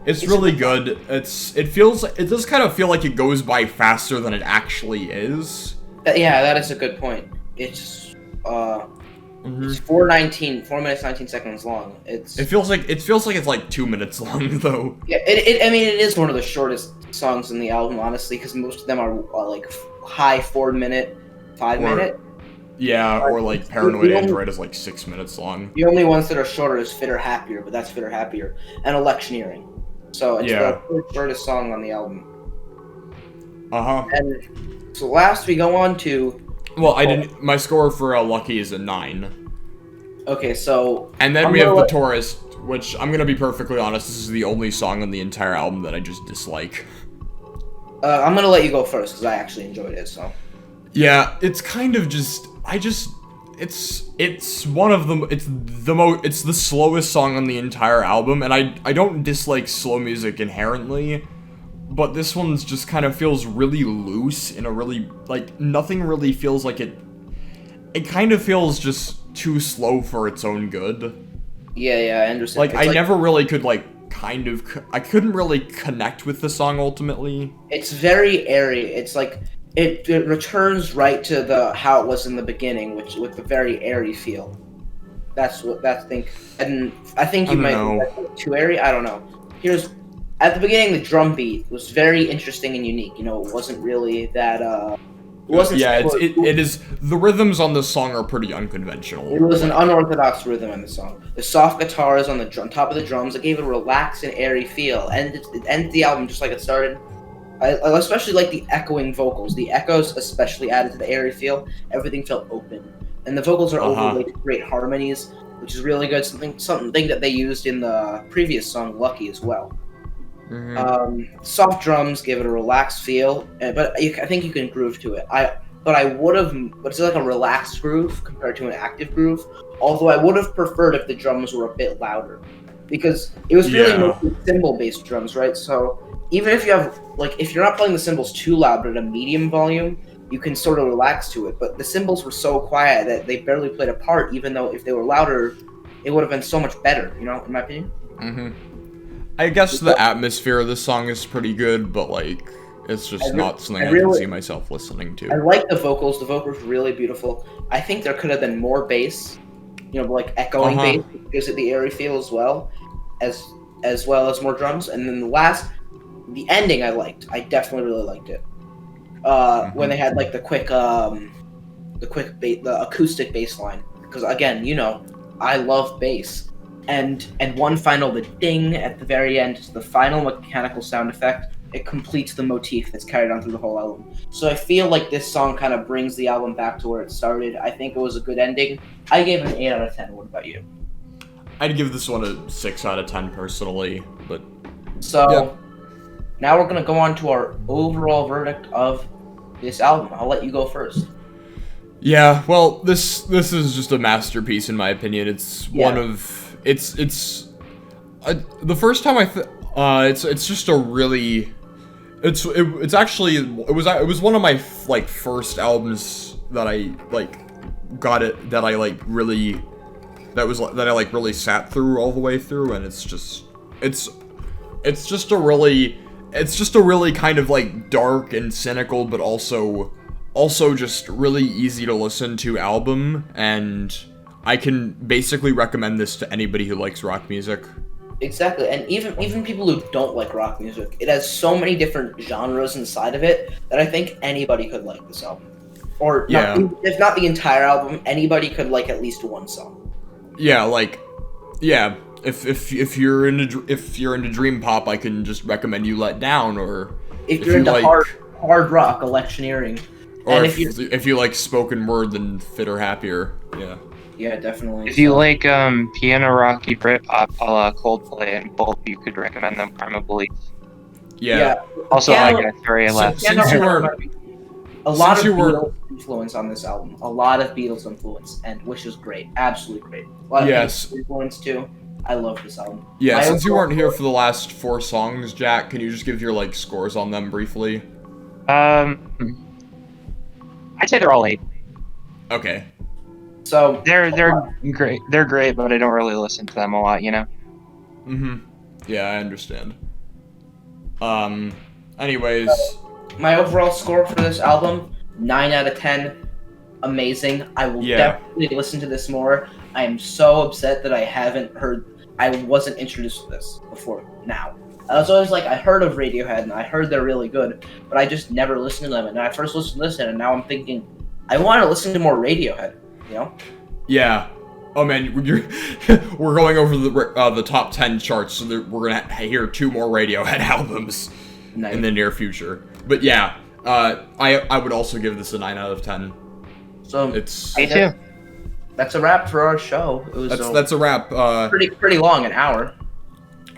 really good. It does kind of feel like it goes by faster than it actually is. Yeah, that is a good point. It's it's 4 minutes 19 seconds long. It feels like it's like 2 minutes long though. Yeah, I mean, it is one of the shortest songs in the album, honestly, because most of them are like high 4 minute, 5 minute. Yeah, or like Paranoid Android is like 6 minutes long. The only ones that are shorter is Fitter Happier, but that's Fitter Happier, and Electioneering. So it's the shortest song on the album. And so last we go on to. Well, my score for Lucky is a 9. Okay, so. And then we have The Tourist, which I'm gonna be perfectly honest, this is the only song on the entire album that I just dislike. I'm gonna let you go first because I actually enjoyed it. So. Yeah, it's kind of just. It's one of them. It's the slowest song on the entire album, and I don't dislike slow music inherently, but this one's just kind of feels really loose in a really, like, nothing really feels like it. It kind of feels just too slow for its own good. Yeah, I understand. Like, I never really could, like, I couldn't really connect with the song ultimately. It's very airy. It's like. It returns right to how it was in the beginning, which with the very airy feel. That's I think you might be too airy. I don't know. At the beginning, the drum beat was very interesting and unique. You know, it wasn't really that. It wasn't. Yeah, it is. The rhythms on this song are pretty unconventional. It was an unorthodox rhythm in the song. The soft guitars on top of the drums, it gave it a relaxed and airy feel, and it ended the album just like it started. I especially like the echoing vocals. The echoes especially added to the airy feel. Everything felt open. And the vocals are overlaid with great harmonies, which is really good. Something that they used in the previous song, Lucky, as well. Mm-hmm. Soft drums give it a relaxed feel, but I think you can groove to it. But it's like a relaxed groove compared to an active groove. Although I would have preferred if the drums were a bit louder. Because it was really mostly cymbal-based drums, right? So even if you have, like, if you're not playing the cymbals too loud but at a medium volume, you can sort of relax to it. But the cymbals were so quiet that they barely played a part, even though if they were louder, it would have been so much better, you know, in my opinion. Mm-hmm. I guess the atmosphere of this song is pretty good, but, like, it's just not something I can see myself listening to. I like the vocals. The vocals were really beautiful. I think there could have been more bass, you know, like echoing bass, which gives it the airy feel as well as more drums. And then the ending I liked. I definitely really liked it. When they had like the acoustic bass line, because again, you know, I love bass. And the ding at the very end, the final mechanical sound effect. It completes the motif that's carried on through the whole album. So I feel like this song kind of brings the album back to where it started. I think it was a good ending. I gave it an 8 out of 10. What about you? I'd give this one a 6 out of 10 personally, but now we're gonna go on to our overall verdict of this album. I'll let you go first. Yeah, well, this is just a masterpiece in my opinion. It's one of the first time it's just a really it was one of my like first albums that I like got it that I like really really sat through all the way through, and it's just a really kind of like dark and cynical, but also just really easy to listen to album, and I can basically recommend this to anybody who likes rock music. Exactly, and even people who don't like rock music, it has so many different genres inside of it that I think anybody could like this album. Or if not the entire album, anybody could like at least one song. if you're into dream pop, I can just recommend you Let Down, or If you're into hard rock, electioneering, or and if you like spoken word, then Fitter Happier. Yeah, definitely. If you like piano rocky Britpop a la Coldplay and Pulp, you could recommend them Karma Belief. Yeah. Also, I Piano- got very left. Since you weren't a lot of since you were- Beatles influence on this album. A lot of Beatles influence, and which is great, absolutely great. A lot of Yes. Beatles influence too. I love this album. Yeah, My since you overall weren't here for the last 4 songs, Jack, can you just give your like scores on them briefly? I'd say they're all 8. score- Okay. So They're great. They're great, but I don't really listen to them a lot, you know. Yeah, I understand. Anyways, my overall score for this album, 9 out of 10. Amazing. I will Yeah. definitely listen to this more. I am so upset that I wasn't introduced to this before now. I was always like, I heard of Radiohead and I heard they're really good, but I just never listened to them. And I first listened to this, and now I'm thinking, I want to listen to more Radiohead, you know? yeah. Oh man, we're going over the top 10 charts, so we're gonna hear 2 more Radiohead albums Nice. in the near future. But yeah, I would also give this a 9 out of 10. So It's Me too. that's a wrap for our show. It was that's a wrap. pretty long, an hour.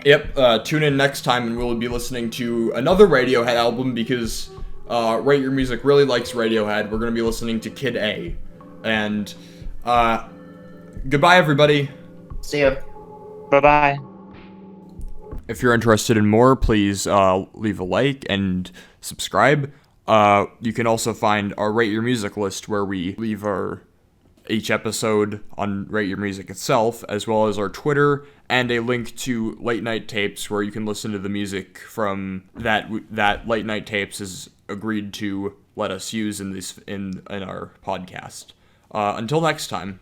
Yep. Tune in next time, and we'll be listening to another Radiohead album because Rate Your Music really likes Radiohead. We're gonna be listening to Kid A, and goodbye, everybody. See ya. Bye-bye. If you're interested in more, please leave a like and subscribe. You can also find our Rate Your Music list where we leave each episode on Rate Your Music itself, as well as our Twitter and a link to Late Night Tapes where you can listen to the music from that Late Night Tapes has agreed to let us use in our podcast. Until next time.